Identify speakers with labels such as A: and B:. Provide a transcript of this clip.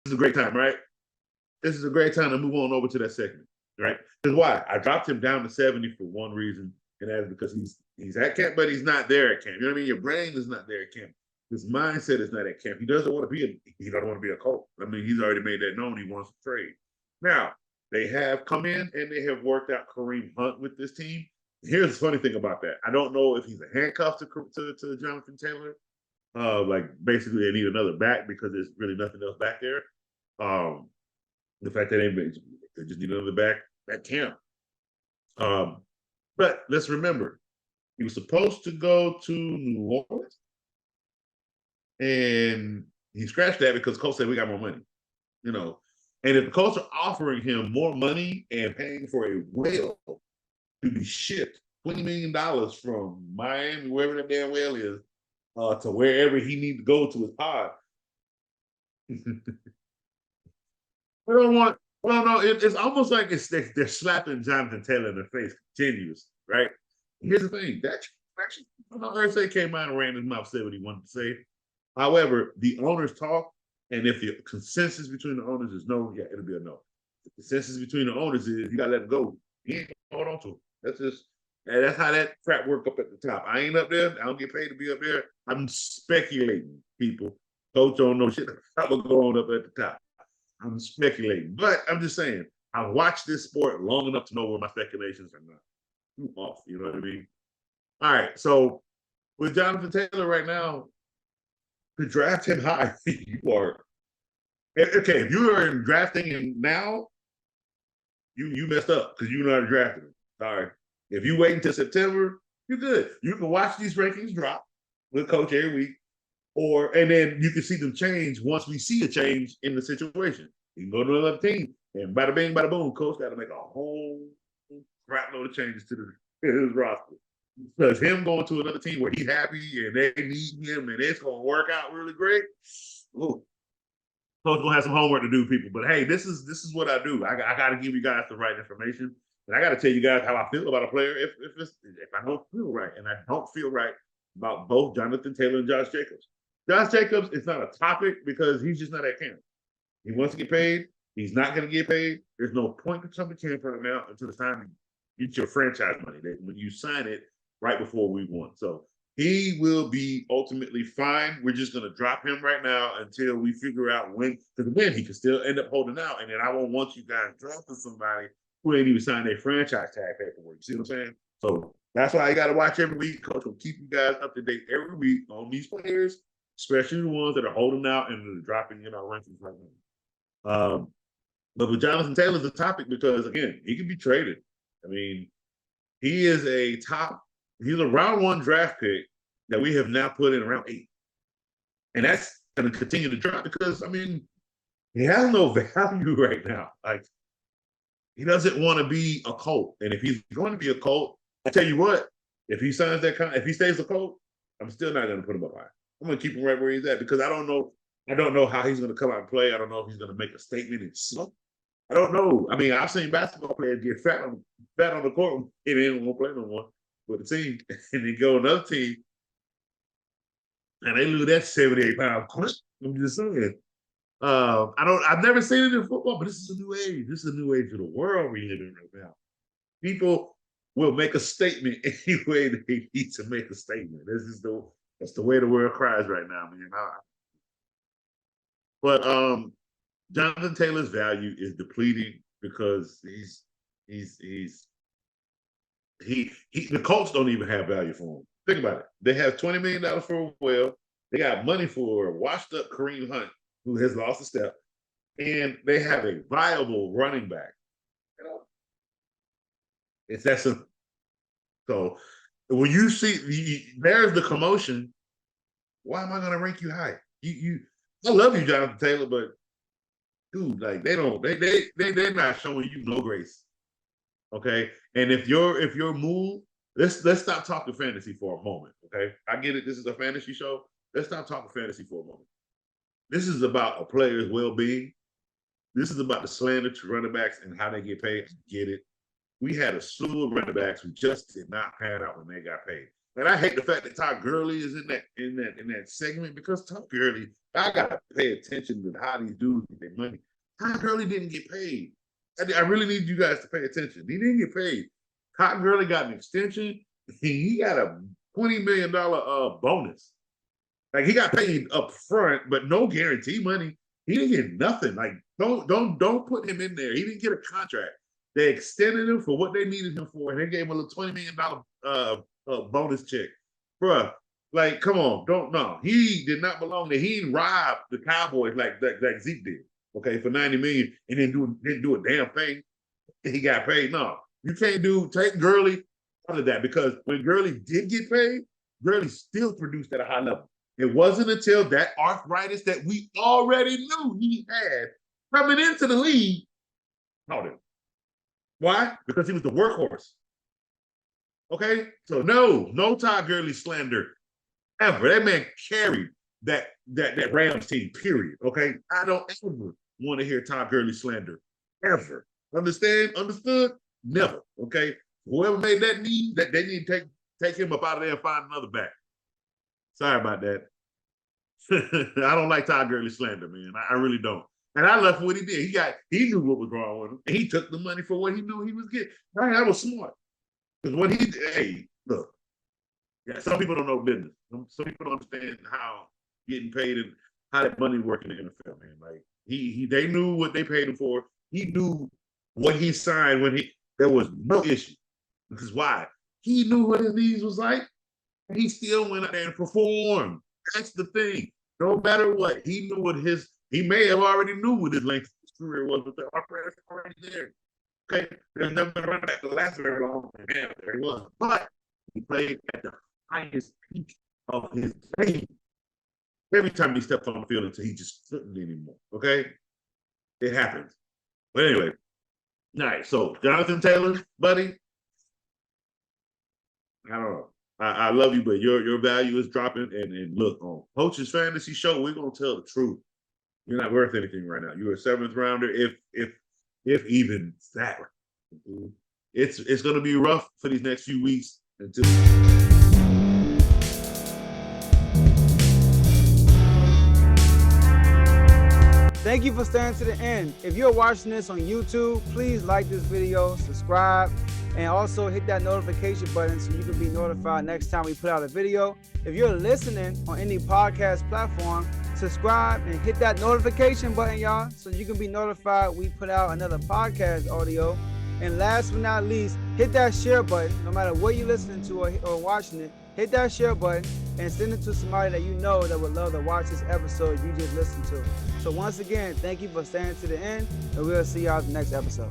A: is a great time, right? This is a great time to move on over to that segment, right? Because why? I dropped him down to 70 for one reason, and that is because he's at camp, but he's not there at camp. You know what I mean? Your brain is not there at camp. His mindset is not at camp. He doesn't want to be he doesn't want to be a coach. I mean, he's already made that known. He wants to trade. Now, they have come in and they have worked out Kareem Hunt with this team. Here's the funny thing about that. I don't know if he's a handcuff to Jonathan Taylor. Like basically they need another back because there's really nothing else back there. The fact that they just need another back at camp. But let's remember, he was supposed to go to New Orleans, and he scratched that because Colts said we got more money, you know. And if the Colts are offering him more money and paying for a whale to be shipped $20 million from Miami, wherever that damn whale is, to wherever he needs to go to his pod. We don't want. Well, no, it's almost like they're slapping Jonathan Taylor in the face continuous, right? Here's the thing. That actually, Irsay came out and ran his mouth, said what he wanted to say. However, the owners talk, and if the consensus between the owners is no, yeah, it'll be a no. The consensus between the owners is you gotta let it go. You ain't hold on to it. That's how that crap work up at the top. I ain't up there. I don't get paid to be up there. I'm speculating, people. Coach don't know shit about what's going on up at the top. I'm speculating. But I'm just saying, I've watched this sport long enough to know where my speculations are not too off. You know what I mean? All right. So with Jonathan Taylor right now, to draft him high, you are okay. If you are drafting him now, you messed up because you know how to draft him. Sorry. If you wait until September, you're good. You can watch these rankings drop with Coach every week, and then you can see them change once we see a change in the situation. You can go to another team, and bada bing, bada boom, Coach got to make a whole crap load of changes to his roster. Because him going to another team where he's happy and they need him and it's going to work out really great. Ooh. Coach gonna have some homework to do, people. But hey, this is what I do. I got to give you guys the right information, and I got to tell you guys how I feel about a player if I don't feel right, and I don't feel right about both Jonathan Taylor and Josh Jacobs. Josh Jacobs is not a topic because he's just not at camp. He wants to get paid. He's not going to get paid. There's no point to come to camp right now until the time you get your franchise money. When you sign it right before we won. So he will be ultimately fine. We're just going to drop him right now until we figure out when, because then he can still end up holding out. And then I won't want you guys drafting somebody who ain't even signed their franchise tag paperwork. You see what I'm saying? So that's why I got to watch every week. Coach will keep you guys up to date every week on these players, especially the ones that are holding out and are dropping in our rankings right now. But with Jonathan Taylor's a topic because, again, he can be traded. I mean, he is he's a round one draft pick that we have now put in round 8. And that's going to continue to drop because, I mean, he has no value right now. Like, he doesn't want to be a Colt. And if he's going to be a Colt, I tell you what, if he signs that if he stays a Colt, I'm still not going to put him up high. I'm going to keep him right where he's at because I don't know how he's going to come out and play. I don't know if he's going to make a statement and slump. I don't know. I mean, I've seen basketball players get fat on the court and they don't want to play no more with the team, and they go another team, and they lose that 78-pound. I'm just saying. I've never seen it in football, but this is a new age. This is a new age of the world we live in right now. People will make a statement any way they need to make a statement. That's the way the world cries right now, man. But Jonathan Taylor's value is depleting because the Colts don't even have value for him. Think about it. They have $20 million for a whale. They got money for a washed up Kareem Hunt, who has lost a step, and they have a viable running back. You know, it's that simple. So when you see there's the commotion, why am I going to rank you high? I love you, Jonathan Taylor, but dude, like they're not showing you no grace. Okay, and if your move, let's stop talking fantasy for a moment. Okay, I get it. This is a fantasy show. Let's stop talking fantasy for a moment. This is about a player's well-being. This is about the slander to running backs and how they get paid. Get it? We had a slew of running backs who just did not pan out when they got paid. And I hate the fact that Todd Gurley is in that segment, because Todd Gurley, I gotta pay attention to how these dudes get their money. Todd Gurley didn't get paid. I really need you guys to pay attention. He didn't get paid. Todd Gurley got an extension. He got a $20 million bonus. Like, he got paid up front, but no guarantee money. He didn't get nothing. Like, don't put him in there. He didn't get a contract. They extended him for what they needed him for, and they gave him a little $20 million bonus check. Bruh, like, come on, no. He did not belong there. He robbed the Cowboys like Zeke did, okay, for $90 million, and didn't do a damn thing. He got paid. No, you can't take Gurley out of that, because when Gurley did get paid, Gurley still produced at a high level. It wasn't until that arthritis that we already knew he had coming into the league caught him. Why? Because he was the workhorse. Okay? So no Todd Gurley slander ever. That man carried that Rams team, period. Okay? I don't ever want to hear Todd Gurley slander. Ever. Understand? Understood? Never. Okay? Whoever made that need, that they need to take him up out of there and find another back. Sorry about that. I don't like Todd Gurley slander, man. I really don't. And I left what he did. He knew what was wrong with him. And he took the money for what he knew he was getting. Right? That was smart. Because what he did, hey, look, yeah, some people don't know business. Some people don't understand how getting paid and how that money works in the NFL, man. Like, they knew what they paid him for. He knew what he signed when there was no issue. Because why? He knew what his needs was like. And he still went out there and performed. That's the thing. No matter what, he knew he may have already knew what his length of his career was, but the operator already there. Okay, there's never been a running back to last very long. Man, there he was. But he played at the highest peak of his game. Every time he stepped on the field until he just couldn't anymore. Okay? It happens. But anyway, all right, so Jonathan Taylor, buddy, I don't know. I love you, but your value is dropping. And look, on Coach's Fantasy Show, we're gonna tell the truth. You're not worth anything right now. You're a 7th rounder, if even that. It's gonna be rough for these next few weeks until.
B: Thank you for staying to the end. If you're watching this on YouTube, please like this video, subscribe, and also hit that notification button so you can be notified next time we put out a video. If you're listening on any podcast platform, subscribe and hit that notification button, y'all, so you can be notified we put out another podcast audio. And last but not least, hit that share button. No matter what you're listening to or watching it, hit that share button and send it to somebody that you know that would love to watch this episode you just listened to. So once again, thank you for staying to the end, and we'll see y'all in the next episode.